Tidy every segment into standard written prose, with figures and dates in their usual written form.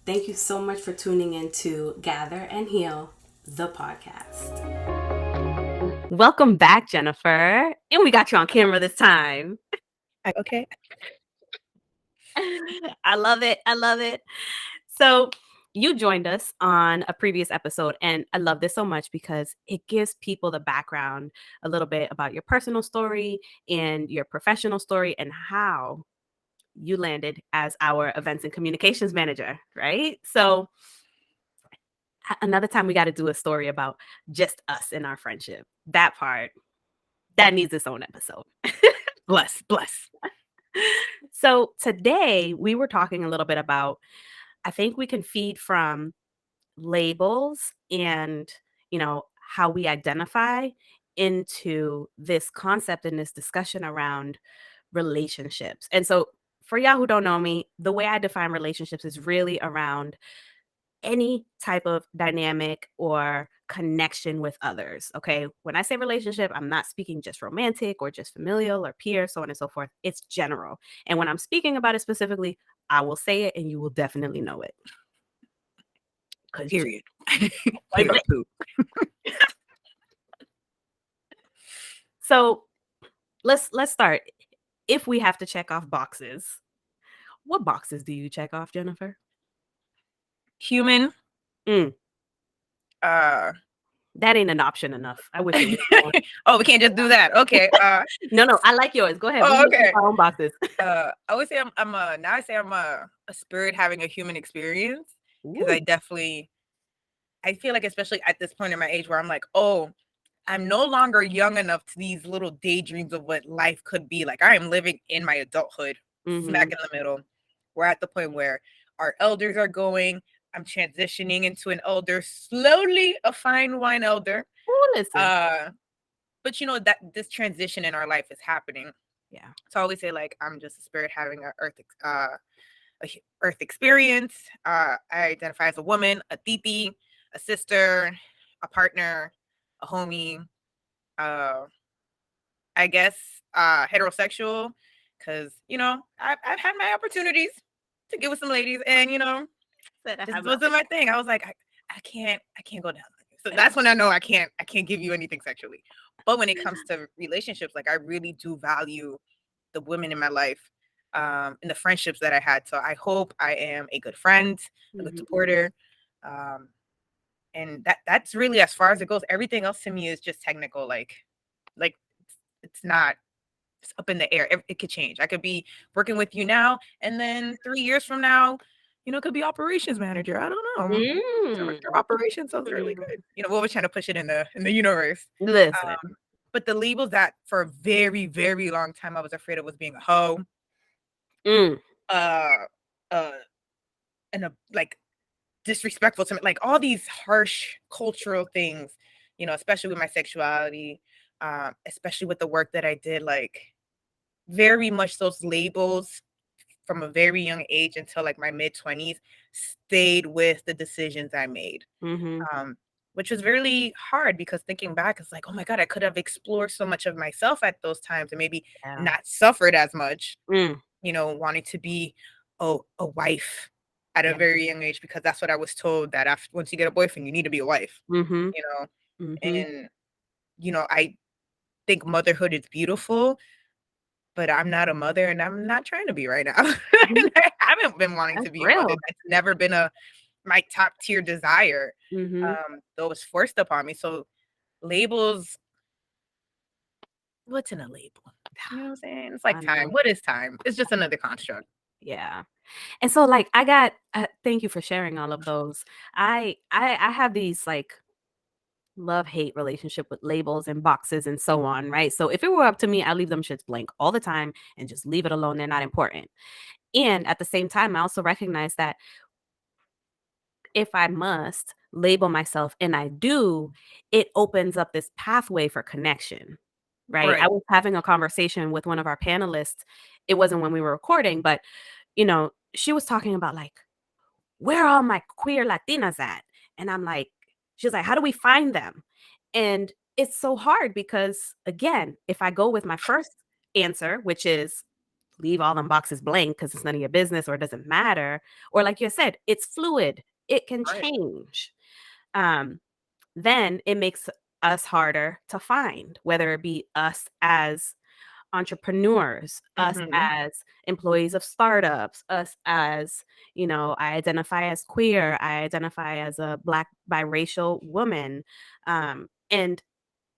Thank you so much for tuning in to Gather and Heal, the podcast. Welcome back, Jennifer. And we got you on camera this time. Okay. I love it. I love it. So, you joined us on a previous episode, and I love this so much because it gives people the background a little bit about your personal story and your professional story and how you landed as our events and communications manager, right? So, another time we got to do a story about just us and our friendship. That part, that needs its own episode. Bless. So today we were talking a little bit about, I think we can feed from labels and, how we identify into this concept and this discussion around relationships. And so for y'all who don't know me, the way I define relationships is really around any type of dynamic or connection with others. Okay. When I say relationship, I'm not speaking just romantic or just familial or peer, so on and so forth. It's general. And when I'm speaking about it specifically, I will say it and you will definitely know it. Period. Period. So let's start. If we have to check off boxes, what boxes do you check off, Jennifer? Human. That ain't an option enough. I wish it was. Oh, we can't just do that. Okay. No, I like yours. Go ahead. Oh, okay. Our own boxes. I would say I'm a spirit having a human experience, because I feel like, especially at this point in my age where I'm like, oh, I'm no longer young enough to these little daydreams of what life could be. Like, I am living in my adulthood, smack in the middle. We're at the point where our elders are going. I'm transitioning into an elder, slowly a fine wine elder. Ooh, listen. But that this transition in our life is happening. Yeah. So I always say, like, I'm just a spirit having a earth experience. I identify as a woman, a titi, a sister, a partner, a homie. I guess heterosexual, because I've had my opportunities to get with some ladies, and this wasn't my thing. I was like, I can't go down. So that's when I know I can't give you anything sexually. But when it comes to relationships, like, I really do value the women in my life, and the friendships that I had. So I hope I am a good friend, a good supporter. And that's really as far as it goes. Everything else to me is just technical. Like it's not, it's up in the air. It could change. I could be working with you now, and then 3 years from now, it could be operations manager. I don't know. Director of operations sounds really good. What we're trying to push it in the universe. Listen. But the labels that for a very, very long time I was afraid of was being a hoe. And like disrespectful to me, like all these harsh cultural things, especially with my sexuality, especially with the work that I did, like very much those labels from a very young age until like my mid-20s stayed with the decisions I made. Which was really hard, because thinking back, it's like, oh my God, I could have explored so much of myself at those times and maybe not suffered as much, wanting to be a wife at a very young age, because that's what I was told, that after, once you get a boyfriend, you need to be a wife, and, I think motherhood is beautiful, but I'm not a mother, and I'm not trying to be right now. I haven't been wanting to be a mother. That's never been my top tier desire. Though it was forced upon me. So labels, what's in a label? You know what I'm saying? It's like time. What is time? It's just another construct. Yeah. And so, like, I got, thank you for sharing all of those. I have these like love-hate relationship with labels and boxes and so on, right? So if it were up to me, I leave them shits blank all the time and just leave it alone. They're not important. And at the same time, I also recognize that if I must label myself, and I do, it opens up this pathway for connection, right? I was having a conversation with one of our panelists. It wasn't when we were recording, but, she was talking about like, where are all my queer Latinas at? And I'm like, she's like, how do we find them? And it's so hard because, again, if I go with my first answer, which is leave all them boxes blank because it's none of your business or it doesn't matter. Or like you said, it's fluid. It can Right. change. Um, then it makes us harder to find, whether it be us as entrepreneurs, us Mhm. as employees of startups, us as, I identify as queer, I identify as a Black biracial woman. And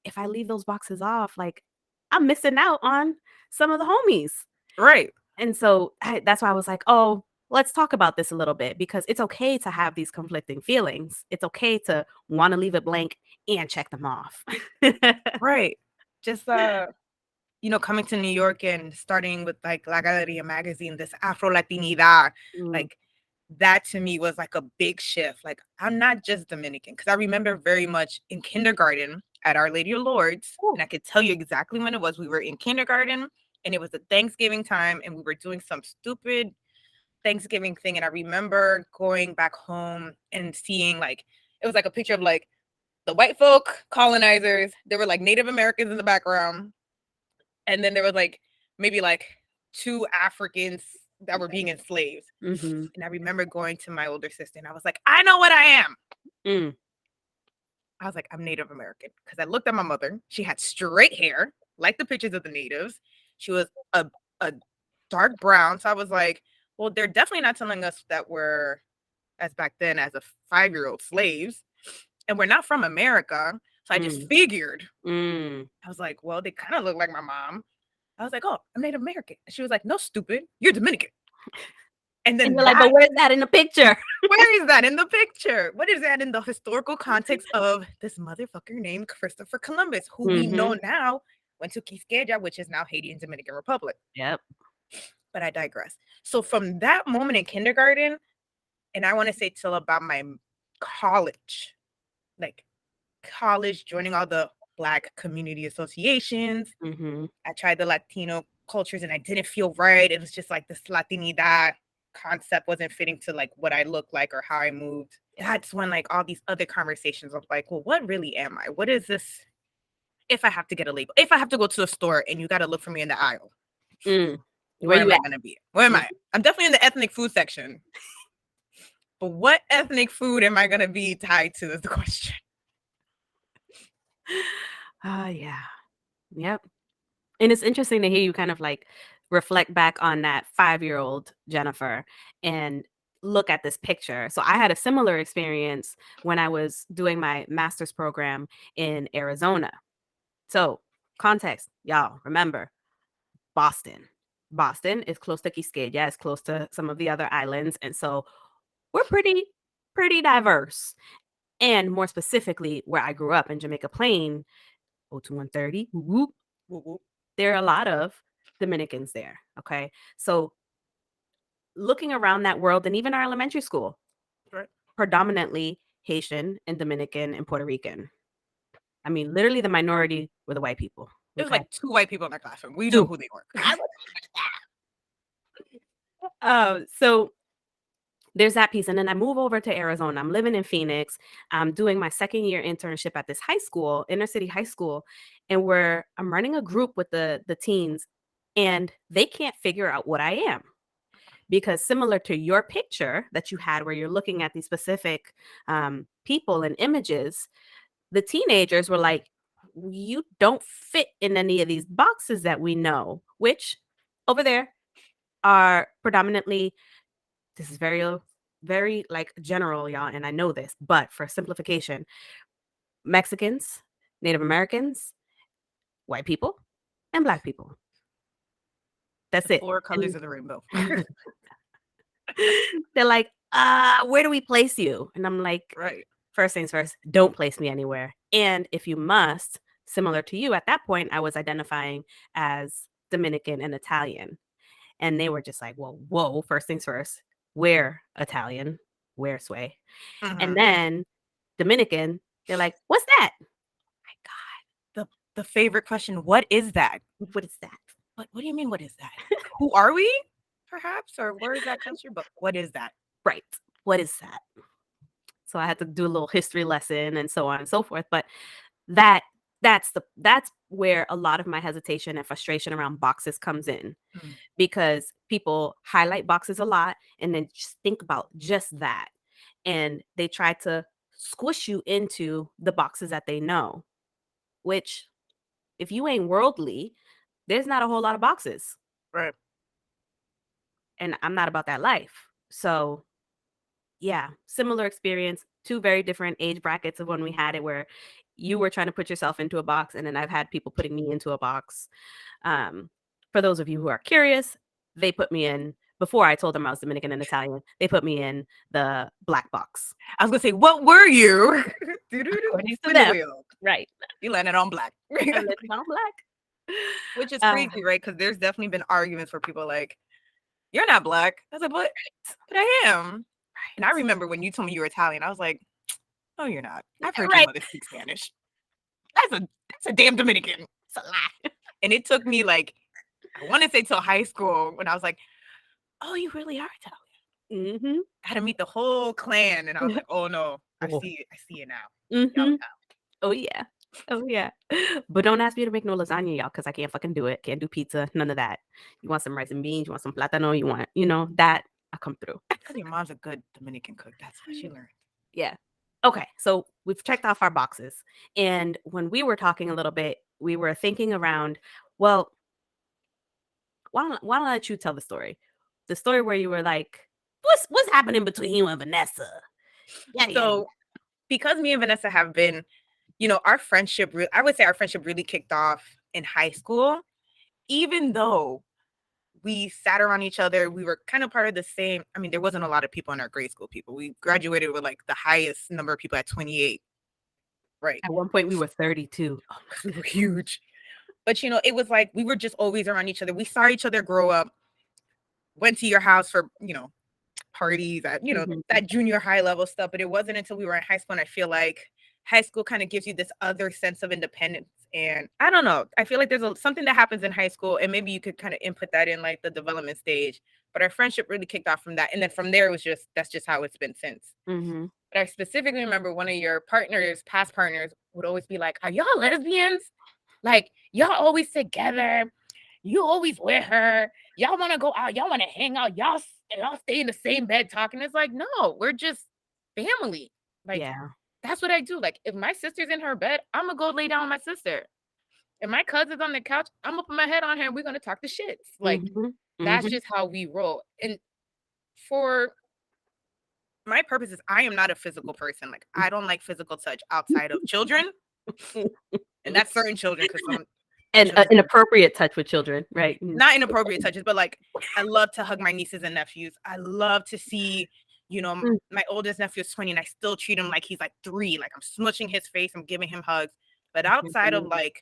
if I leave those boxes off, like I'm missing out on some of the homies. Right. And so that's why I was like, oh, let's talk about this a little bit because it's okay to have these conflicting feelings. It's okay to want to leave it blank and check them off. Right. Just coming to New York and starting with like La Galeria magazine, this Afro Latinidad, Mm. like that to me was like a big shift. Like I'm not just Dominican because I remember very much in kindergarten at Our Lady of Lourdes, Ooh. and I could tell you exactly when it was. We were in kindergarten and it was the Thanksgiving time, and we were doing some stupid Thanksgiving thing. And I remember going back home and seeing like it was like a picture of like the white folk colonizers. There were like Native Americans in the background, and then there was like maybe like two Africans that were being enslaved. Mhm. And I remember going to my older sister and I was like, I know what I am. Mm. I was like, I'm Native American. Because I looked at my mother. She had straight hair, like the pictures of the natives. She was a dark brown. So I was like, well, they're definitely not telling us that we're, as back then, as a 5-year-old slaves. And we're not from America. So I just Mm. figured, Mm. I was like, well, they kind of look like my mom. I was like, oh, I'm Native American. And she was like, no, stupid. You're Dominican. And And then you're like, "But that, where's that in the picture?" where is that in the picture? What is that in the historical context of this motherfucker named Christopher Columbus, who we know Mhm. now went to Quisqueya, which is now Haiti and Dominican Republic. Yep. But I digress. So from that moment in kindergarten, and I want to say till about my college, like college, joining all the Black community associations, Mhm. I tried the Latino cultures and I didn't feel right. It was just like this Latinidad concept wasn't fitting to like what I looked like or how I moved. That's when like all these other conversations of like, well, what really am I? What is this? If I have to get a label, if I have to go to a store and you got to look for me in the aisle, Mm. Where where you am I at? going to be? Where am Mhm. I? I'm definitely in the ethnic food section. But what ethnic food am I going to be tied to is the question. Oh, yeah. Yep. And it's interesting to hear you kind of like reflect back on that 5-year-old Jennifer and look at this picture. So I had a similar experience when I was doing my master's program in Arizona. So, context, y'all, remember Boston. Boston is close to Quisqueya, it's close to some of the other islands. And so we're pretty diverse. And more specifically, where I grew up in Jamaica Plain, 02130, whoop, Woo-woo. there are a lot of Dominicans there. Okay. So looking around that world and even our elementary school, Right. predominantly Haitian and Dominican and Puerto Rican. I mean, literally the minority were the white people. It was Okay. like two white people in our classroom. We know Two. who they were. So there's that piece. And then I move over to Arizona. I'm living in Phoenix. I'm doing my second year internship at this high school, inner city high school, and where I'm running a group with the teens, and they can't figure out what I am. Because similar to your picture that you had where you're looking at these specific people and images, the teenagers were like, you don't fit in any of these boxes that we know, which over there are predominantly, this is very like general, y'all, and I know this, but for simplification, Mexicans, Native Americans, white people, and Black people. The That's it. four colors And of the rainbow. they're like, where do we place you? And I'm like, Right. first things first, don't place me anywhere. And if you must, similar to you, at that point, I was identifying as Dominican and Italian. And they were just like, well, whoa, first things first, we're Italian, we're Sway. And Mhm. then Dominican, they're like, what's that? My The favorite question, what is that? God, what is that? What do you mean, what is that? Who are we? Perhaps, or where is that country? But what is that? Right. What is that? So I had to do a little history lesson and so on and so forth. But that that's where a lot of my hesitation and frustration around boxes comes in, Mm. because people highlight boxes a lot and then just think about just that. And they try to squish you into the boxes that they know, which, if you ain't worldly, there's not a whole lot of boxes. Right. And I'm not about that life. So, yeah, similar experience, two very different age brackets of when we had it, where you were trying to put yourself into a box, and then I've had people putting me into a box. Um, for those of you who are curious, they put me in, before I told them I was Dominican and Italian, they put me in the black box. I was gonna say, what were you? According to Spin the them. wheel. Right. You landed on black. I lived on black. Which is Uh, crazy, right? Because there's definitely been arguments where people are like, "You're not black." I was like, "But I am." And I remember when you told me you were Italian, I was like, "Oh, you're not. I've heard your right. mother speak Spanish. That's a damn Dominican. It's a lie." And it took me like, I want to say till high school, when I was like, "Oh, you really are Italian." Mm-hmm. I had to meet the whole clan, and I was like, "Oh no, I Oh. see it. I see it now." Mm-hmm. Y'all Oh yeah. Oh yeah. But don't ask me to make no lasagna, y'all, because I can't fucking do it. Can't do pizza. None of that. You want some rice and beans, you want some platano, you want, that, I come through. Because your mom's a good Dominican cook. That's what she learned. Yeah. Okay. So we've checked off our boxes. And when we were talking a little bit, we were thinking around, well, why don't I let you tell the story? The story where you were like, what's happening between you and Vanessa? Yeah, yeah. So, because me and Vanessa have been, our friendship, I would say our friendship really kicked off in high school, even though we sat around each other. We were kind of part of the same. I mean, there wasn't a lot of people in our grade school people. We graduated with like the highest number of people at 28. Right. At one point we were 32. Oh, We were huge. But, it was like we were just always around each other. We saw each other grow up, went to your house for, parties at, mhm. that junior high level stuff. But it wasn't until we were in high school. And I feel like high school kind of gives you this other sense of independence. And I don't know, I feel like there's something that happens in high school, and maybe you could kind of input that in like the development stage. But our friendship really kicked off from that. And then from there, that's just how it's been since. Mhm. But I specifically remember one of your partners, past partners, would always be like, "Are y'all lesbians? Like, y'all always together. You always with her. Y'all want to go out. Y'all want to hang out. Y'all stay in the same bed talking." It's like, no, we're just family. Like, Yeah. that's what I do. Like, if my sister's in her bed, I'm going to go lay down with my sister. If my cousin's on the couch, I'm going to put my head on her and we're going to talk the shits. Like, Mhm. that's Mhm. just how we roll. And for my purposes, I am not a physical person. Like, I don't like physical touch outside of children. And that's certain children, because some And children, inappropriate touch with children, right? not inappropriate touches, but like, I love to hug my nieces and nephews. I love to see, Mm. my oldest nephew is 20 and I still treat him like he's like 3. Like, I'm smushing his face, I'm giving him hugs. But outside of like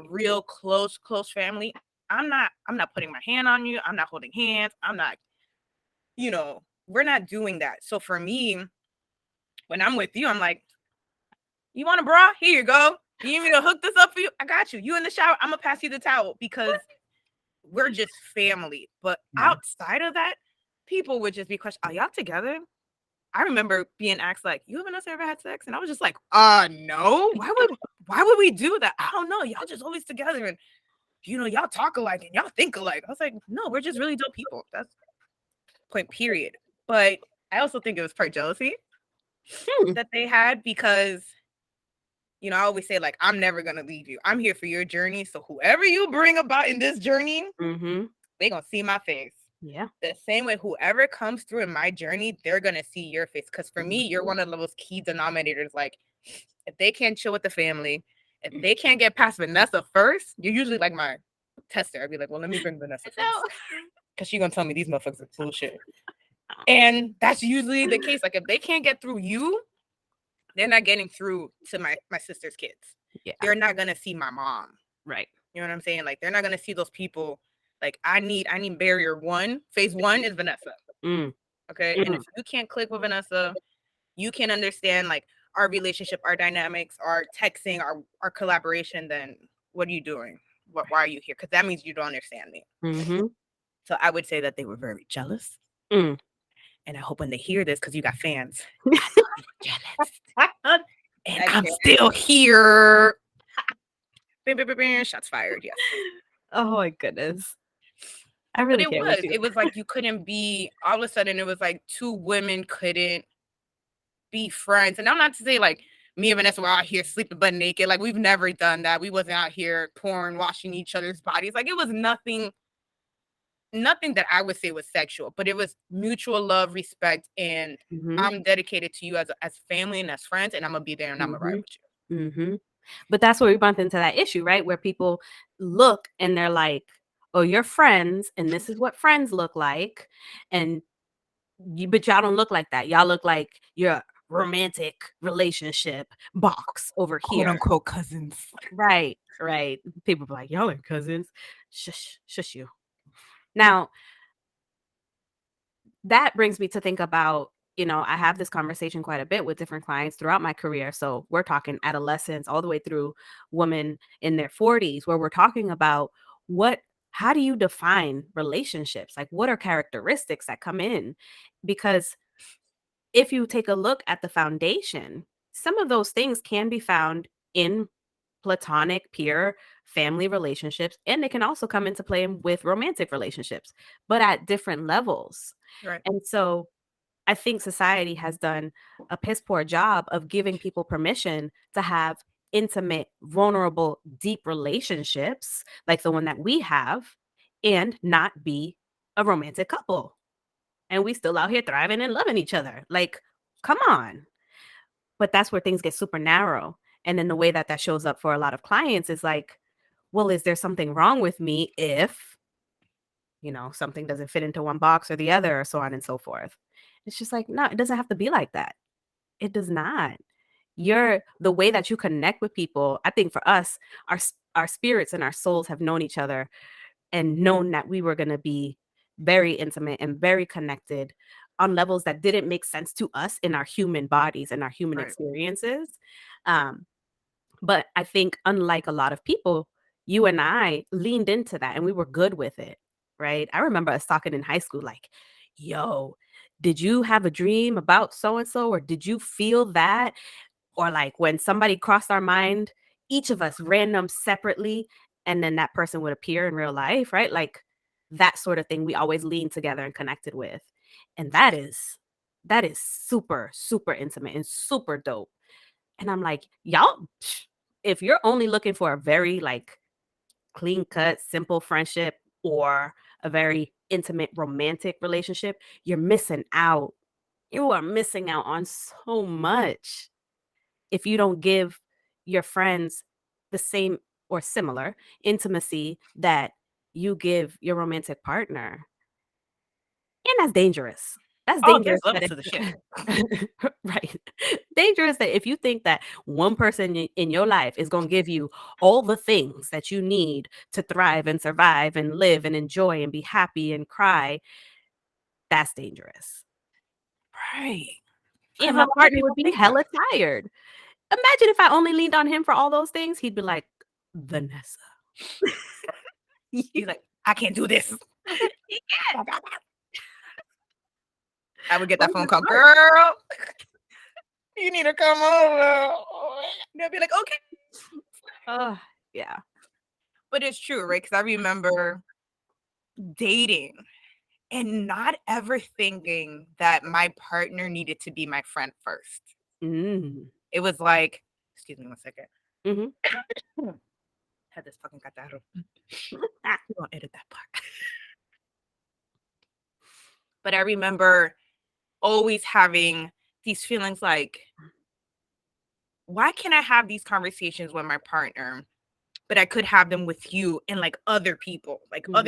real close family, I'm not putting my hand on you. I'm not holding hands. I'm not, we're not doing that. So for me, when I'm with you, I'm like, "You want a bra? Here you go. You need me to hook this up for you? I got you. You in the shower? I'm gonna pass you the towel," because we're just family. But Yeah. outside of that, people would just be questioning, "Are y'all together?" I remember being asked like, "You and us ever had sex?" And I was just like, no. Why would we do that? I don't know. Y'all just always together, and y'all talk alike and y'all think alike. I was like, no, we're just really dope people. That's point period. But I also think it was part jealousy Hmm. that they had, because I always say, like, I'm never gonna leave you. I'm here for your journey. So whoever you bring about in this journey, Mhm. they gonna see my face. Yeah. The same way whoever comes through in my journey, they're gonna see your face. Because for me, you're one of those key denominators. Like, if they can't chill with the family, if they can't get past Vanessa first, you're usually like my tester. I'd be like, well, let me bring Vanessa first, because she's gonna tell me these motherfuckers are bullshit. And that's usually the case. Like, if they can't get through you, they're not getting through to my sister's kids. Yeah. They're not gonna see my mom. Right. You know what I'm saying? Like, they're not gonna see those people. Like, I need barrier 1. Phase 1 is Vanessa. Mm. Okay. And if you can't click with Vanessa, you can't understand like our relationship, our dynamics, our texting, our collaboration, then what are you doing? Why are you here? Because that means you don't understand me. Mhm. So I would say that they were very jealous. Mm. And I hope when they hear this, because you got fans, I know you were jealous. And I'm still here. Bam, bam, bam, bam, shots fired. Yes. Oh my goodness. I But really can't with you. it was like you couldn't be all of a sudden it was like two women couldn't be friends. And I'm not to say like me and Vanessa were out here sleeping butt naked. Like we've never done that. We wasn't out here porn washing each other's bodies. Like it was nothing that I would say was sexual, but it was mutual love, respect, and Mhm, I'm dedicated to you as family and as friends, and I'm gonna be there and I'm gonna ride mhm, with you. mhm. But that's where we bump into that issue, right? Where people look and they're like, "Oh, you're friends, and this is what friends look like, and but y'all don't look like that. Y'all look like your romantic relationship box over Quote here." unquote cousins. Right, right. People be like, "Y'all ain't cousins." Shush, shush you. Now, that brings me to think about, I have this conversation quite a bit with different clients throughout my career. So we're talking adolescents all the way through women in their 40s, where we're talking about what how do you define relationships? Like, what are characteristics that come in? Because if you take a look at the foundation, some of those things can be found in platonic, peer, family relationships, and they can also come into play with romantic relationships, but at different levels. Right, And so I think society has done a piss poor job of giving people permission to have intimate, vulnerable, deep relationships like the one that we have and not be a romantic couple. And we still out here thriving and loving each other. Like, come on. But that's where things get super narrow. And then the way that that shows up for a lot of clients is like, well, is there something wrong with me if, something doesn't fit into one box or the other, or so on and so forth? It's just like, no, it doesn't have to be like that. It does not. The way that you connect with people, I think for us, our spirits and our souls have known each other and known that we were going to be very intimate and very connected on levels that didn't make sense to us in our human bodies and our human right. experiences. Um, but I think, unlike a lot of people, you and I leaned into that and we were good with it, right? I remember us talking in high school, like, yo, did you have a dream about so and so? Or did you feel that? Or like when somebody crossed our mind, each of us random separately, and then that person would appear in real life, right? Like that sort of thing we always leaned together and connected with. And that is super, super intimate and super dope. And I'm like, y'all, if you're only looking for a very like clean cut, simple friendship or a very intimate romantic relationship, you're missing out. You are missing out on so much if you don't give your friends the same or similar intimacy that you give your romantic partner. And that's dangerous. That's Oh, there's dangerous that levels to the shit. if right. Dangerous that if you think that one person in your life is going to give you all the things that you need to thrive and survive and live and enjoy and be happy and cry, that's dangerous. Right. Because And a my lot of partner would people be think that. hella tired. Imagine if I only leaned on him for all those things, he'd be like, "Vanessa." He's like, I can't do this. Yeah, I would get that bless phone his call, heart. girl. You need to come over. They'll be like, okay. Ugh, yeah. But it's true, right? Because I remember dating and not ever thinking that my partner needed to be my friend first. Mm. It was like, excuse me one second. Mhm. Had this fucking catarro. Ah. We won't edit that part. But I remember always having these feelings like, why can't I have these conversations with my partner? But I could have them with you and like other Mhm.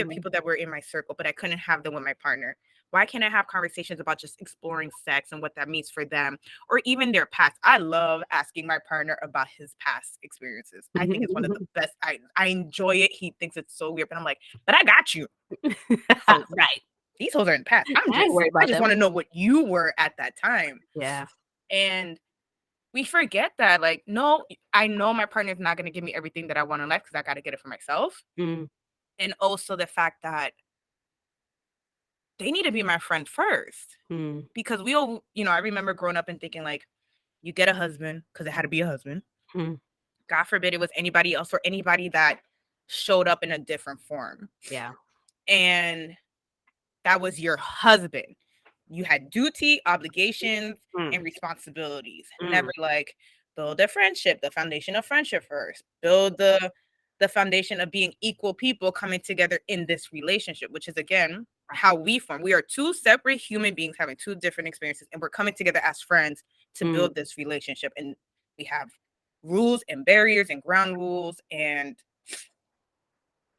people that were in my circle, but I couldn't have them with my partner. Why can't I have conversations about just exploring sex and what that means for them or even their past? I love asking my partner about his past experiences. I think it's one of the best. I enjoy it. He thinks it's so weird, but I'm like, but I got you. Hoes. Right. These hoes are in the past. I ain't worried I about just them. want to know what you were at that time. Yeah. And we forget that, like, no, I know my partner's not going to give me everything that I want in life because I got to get it for myself. Mm. And also the fact that they need to be my friend first. Mm. Because we all, I remember growing up and thinking, like, you get a husband because it had to be a husband. Mm. God forbid it was anybody else or anybody that showed up in a different form. Yeah. And that was your husband. You had duty, obligations, Mm. and responsibilities. Mm. Never like build a friendship, the foundation of friendship first. Build the foundation of being equal people coming together in this relationship, which is again how we form. We are two separate human beings having two different experiences, and we're coming together as friends to Mm. build this relationship. And we have rules and barriers and ground rules, and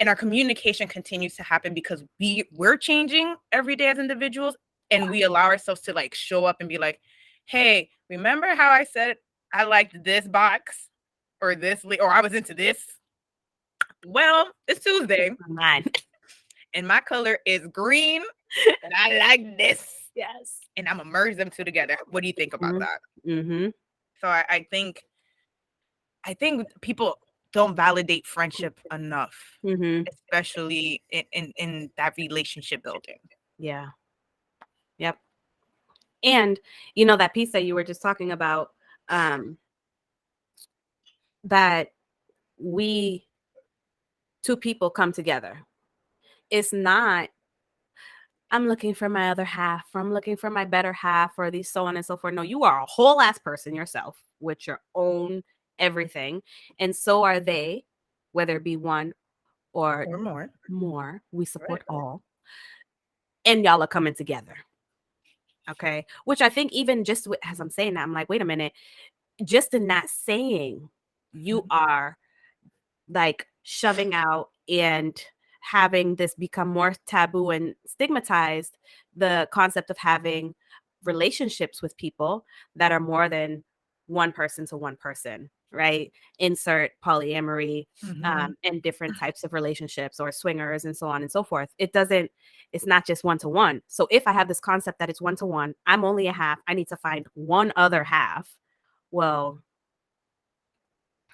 our communication continues to happen because we're changing every day as individuals, and we allow ourselves to like show up and be like, hey, remember how I said I liked this box or this or I was into this? Well, it's Tuesday Mine. and my color is green and I like this. Yes. And I'm gonna merge them two together. What do you think about that? Mm-hmm. So I think people don't validate friendship enough, Mm-hmm. especially in that relationship building. Yeah. Yep. And you know that piece that you were just talking about, um, that we two people come together. It's not I'm looking for my other half, or I'm looking for my better half, or these so on and so forth. No, you are a whole ass person yourself with your own everything. And so are they, whether it be one or Or more. more. We Right. support all. And y'all are coming together. Okay. Which I think, even just as I'm saying that, I'm like, wait a minute, just in that saying, you are like shoving out and having this become more taboo and stigmatized, the concept of having relationships with people that are more than one person to one person, right? Insert polyamory, and different types of relationships or swingers and so on and so forth. It's not just one to one. So if I have this concept that it's one to one, I'm only a half, I need to find one other half. Well,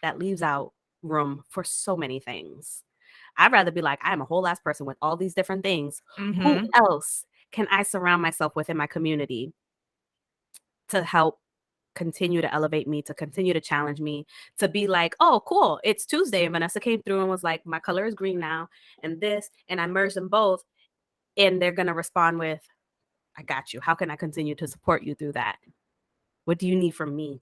that leaves out room for so many things. I'd rather be like, I'm a whole ass person with all these different things. Who Mm-hmm. else can I surround myself with in my community to help continue to elevate me, to continue to challenge me, to be like, oh, cool, it's Tuesday. And Vanessa came through and was like, my color is green now, and this, and I merged them both. And they're going to respond with, I got you. How can I continue to support you through that? What do you need from me?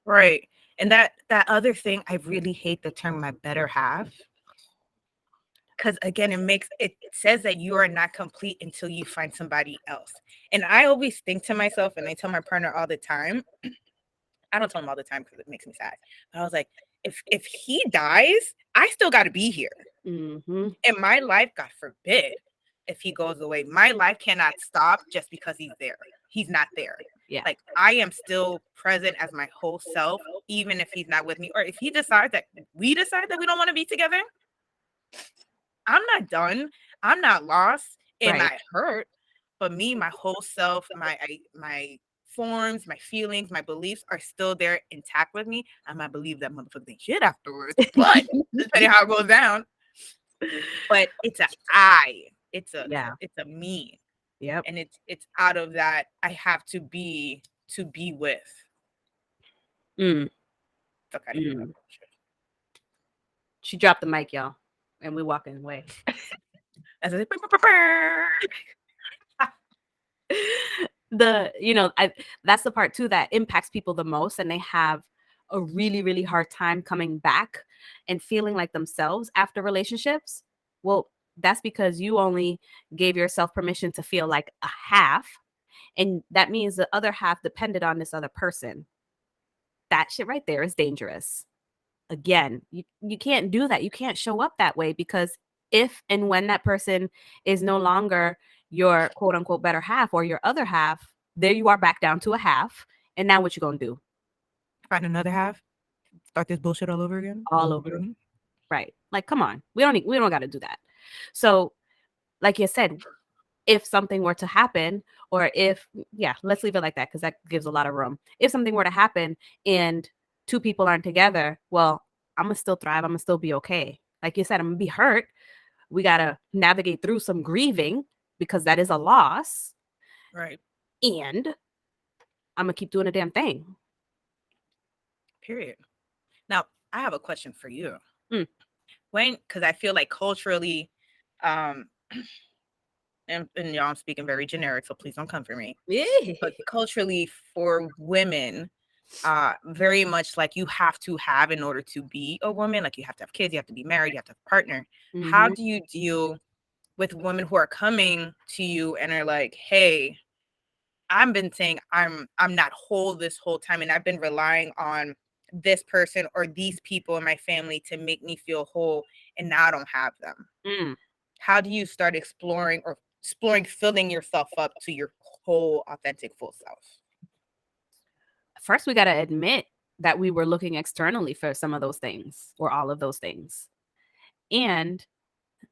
Right. And that other thing, I really hate the term my better half. Because again, it says that you are not complete until you find somebody else. And I always think to myself, and I tell my partner all the time, I don't tell him all the time because it makes me sad. But I was like, if he dies, I still got to be here. Mm-hmm. In my life, God forbid, if he goes away, my life cannot stop just because he's there. He's not there. Yeah. Like I am still present as my whole self, even if he's not with me, or if he decides that we decide that we don't want to be together. I'm not done. I'm not lost. It Right. might hurt, but me, my whole self, my forms, my feelings, my beliefs are still there intact with me. I might believe that motherfucking shit afterwards, but depending how it goes down. But it's a I. Yeah. It's a me. Yep. And it's out of that I have to be with. Mm. Fuck out of here. Mm. She dropped the mic, y'all, and we walking away. As I That's the part too that impacts people the most, and they have a really, really hard time coming back and feeling like themselves after relationships. Well, that's because you only gave yourself permission to feel like a half, and that means the other half depended on this other person. That shit right there is dangerous. Again, you can't do that. You can't show up that way, because if and when that person is no longer your quote unquote better half or your other half, there you are back down to a half. And now what you gonna do? find another half, start this bullshit all over again. All over. Right. Like, come on. We don't gotta do that. So, like you said, if something were to happen, or if, yeah, let's leave it like that, because that gives a lot of room. If something were to happen and two people aren't together, well, I'm gonna still thrive. I'm gonna still be okay. Like you said, I'm gonna be hurt. We gotta navigate through some grieving, because that is a loss. Right. And I'm gonna keep doing a damn thing. Period. Now, I have a question for you. Mm. Because I feel like culturally, um, and y'all, I'm speaking very generic, so please don't come for me. But culturally, for women, very much like you have to have in order to be a woman, like you have to have kids, you have to be married, you have to have a partner. How Mhm. do you deal with women who are coming to you and are like, hey, I've been saying I'm not whole this whole time, and I've been relying on this person or these people in my family to make me feel whole, and now I don't have them. Mm. How do you start exploring filling yourself up to your whole authentic full self? First, we gotta admit that we were looking externally for some of those things or all of those things. And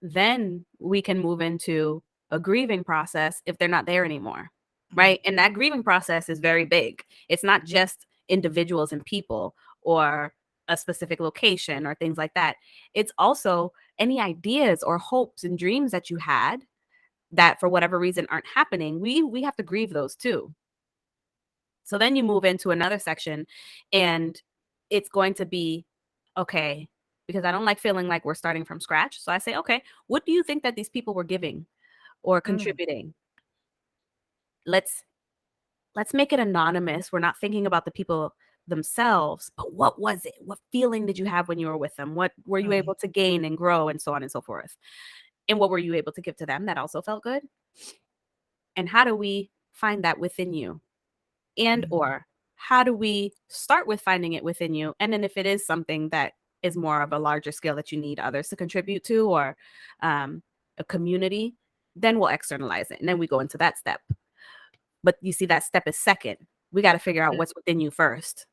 then we can move into a grieving process if they're not there anymore, Mhm. right? And that grieving process is very big. It's not just individuals and people or a specific location or things like that. It's also any ideas or hopes and dreams that you had that for whatever reason aren't happening. We have to grieve those too. So then you move into another section and it's going to be okay, because I don't like feeling like we're starting from scratch. So I say, okay, what do you think that these people were giving or Mm, contributing? Let's let's make it anonymous. We're not thinking about the people themselves, but what was it? What feeling did you have when you were with them? What were you mhm, able to gain and grow and so on and so forth? And what were you able to give to them that also felt good? And how do we find that within you? And mhm, or how do we start with finding it within you? And then if it is something that is more of a larger scale that you need others to contribute to or um, a community, then we'll externalize it. And then we go into that step. But you see, that step is second. We got to figure out mm. what's within you first.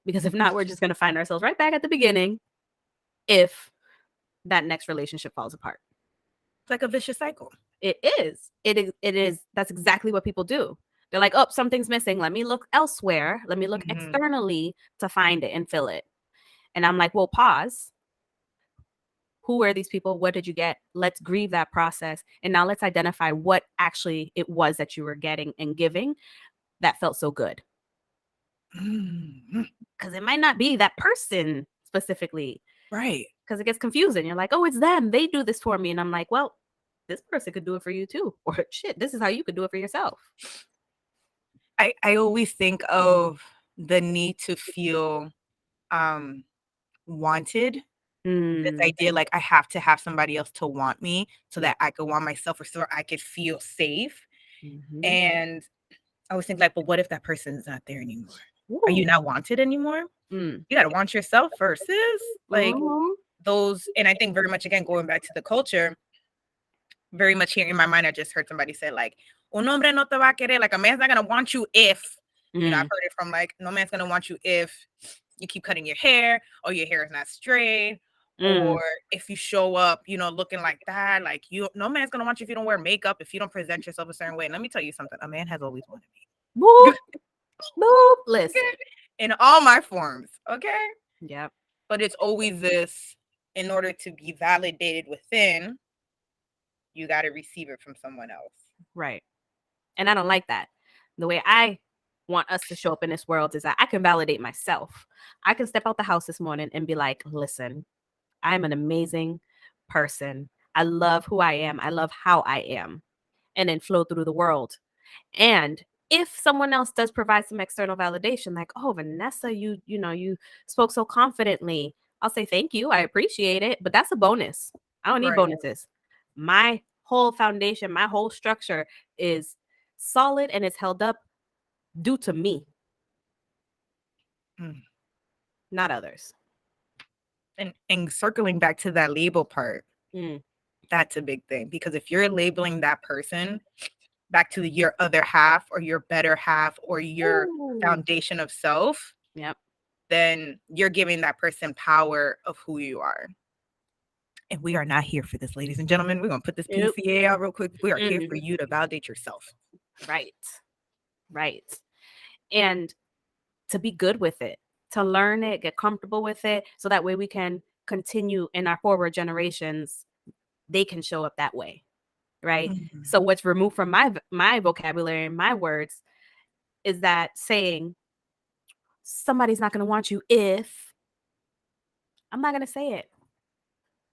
Because if not, we're just going to find ourselves right back at the beginning if that next relationship falls apart. It's like a vicious cycle. It is. It is. It is. That's exactly what people do. They're like, oh, something's missing. Let me look elsewhere. Let me look Mhm, externally to find it and fill it. And I'm like, well, pause. Who were these people? What did you get? Let's grieve that process. And now let's identify what actually it was that you were getting and giving that felt so good. mhm. Because it might not be that person specifically, Right. because it gets confusing. You're like, oh, it's them. They do this for me. And I'm like, well, this person could do it for you too. Or shit, this is how you could do it for yourself. I always think of the need to feel um wanted. This Mm. idea like I have to have somebody else to want me so Yep. that I could want myself or so I could feel safe. Mhm. And I always think like, but what if that person's not there anymore? Are you Ooh. not wanted anymore? Mm. You gotta want yourself first, sis. Like Mhm. those, and I think very much again going back to the culture, very much here in my mind, I just heard somebody say like, "Un hombre no te va a querer." Like a man's not gonna want you if, I've Mm. heard it from like, no man's gonna want you if you keep cutting your hair or your hair is not straight, Mm. or if you show up, looking like that. Like no man's gonna want you if you don't wear makeup, if you don't present yourself a certain way. And let me tell you something, a man has always wanted Boop, me. boop. Okay? Listen. In all my forms, okay? Yep. But it's always this, in order to be validated within, you got to receive it from someone else. Right. And I don't like that. The way I want us to show up in this world is that I can validate myself. I can step out the house this morning and be like, listen, I'm an amazing person. I love who I am. I love how I am. And then flow through the world. And if someone else does provide some external validation, like, oh, Vanessa, you spoke so confidently, I'll say thank you. I appreciate it. But that's a bonus. I don't need Right. bonuses. My whole foundation, my whole structure is solid and it's held up due to me, Mm. not others. And circling back to that label part, Mm. that's a big thing, because if you're labeling that person back to your other half or your better half or your Ooh. foundation of self, Yep. then you're giving that person power of who you are. And we are not here for this, ladies and gentlemen. We're going to put this Yep. PCA out real quick. We are here Mm. for you to validate yourself. Right. Right. And to be good with it, to learn it, get comfortable with it, so that way we can continue in our forward generations. They can show up that way, right? Mhm. So what's removed from my vocabulary and my words is that saying somebody's not going to want you if. I'm not going to say it.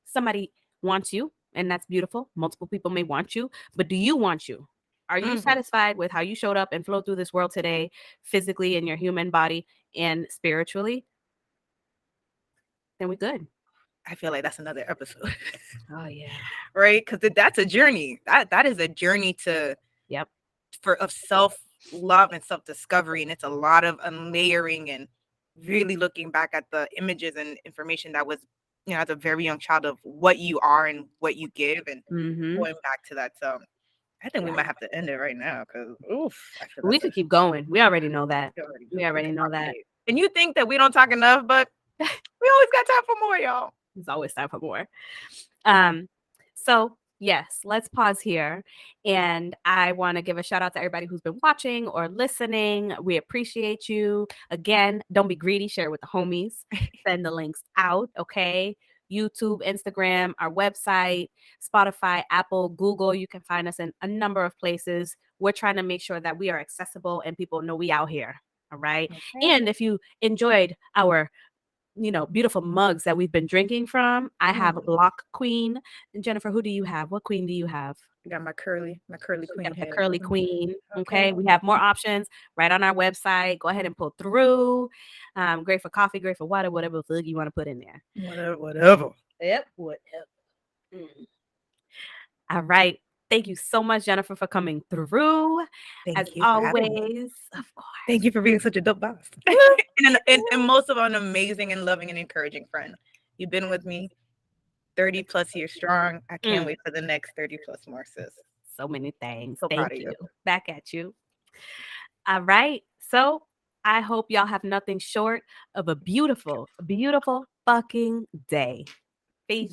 Somebody wants you, and that's beautiful. Multiple people may want you, but do you want you? Are you Mhm. satisfied with how you showed up and flowed through this world today, physically in your human body and spiritually? Then we're good. I feel like that's another episode. Oh yeah. Right? Because that's a journey. That is a journey to Yep. for of self-love and self-discovery, and it's a lot of unlayering and really looking back at the images and information that was, as a very young child, of what you are and what you give, and Mhm. going back to that. So I think we Yeah. might have to end it right now because, oof, I feel We that's a could keep going. We already know that. We we already could know talk for that. days. And you think that we don't talk enough, but we always got time for more, y'all. There's always time for more. So yes, let's pause here. And I want to give a shout out to everybody who's been watching or listening. We appreciate you. Again, don't be greedy, share it with the homies. Send the links out, okay? YouTube, Instagram, our website, Spotify, Apple, Google. You can find us in a number of places. We're trying to make sure that we are accessible and people know we out here. All right. Okay. And if you enjoyed our beautiful mugs that we've been drinking from. I have Block Queen. And Jennifer, who do you have? What queen do you have? I got my curly We queen got the head. Curly Queen. Okay. Okay. We have more options right on our website. Go ahead and pull through. Great for coffee, great for water, whatever food you want to put in there. Whatever. Yep. Whatever. Mm. All right. Thank you so much, Jennifer, for coming through. As Thank you for having me. always, of course. Thank you for being such a dope boss. and most of all, an amazing and loving and encouraging friend. You've been with me 30 plus years strong. I can't wait for the next 30 plus more, sis. So many things. So proud Thank of you. you. Back at you. All right. So I hope y'all have nothing short of a beautiful, beautiful fucking day. Peace.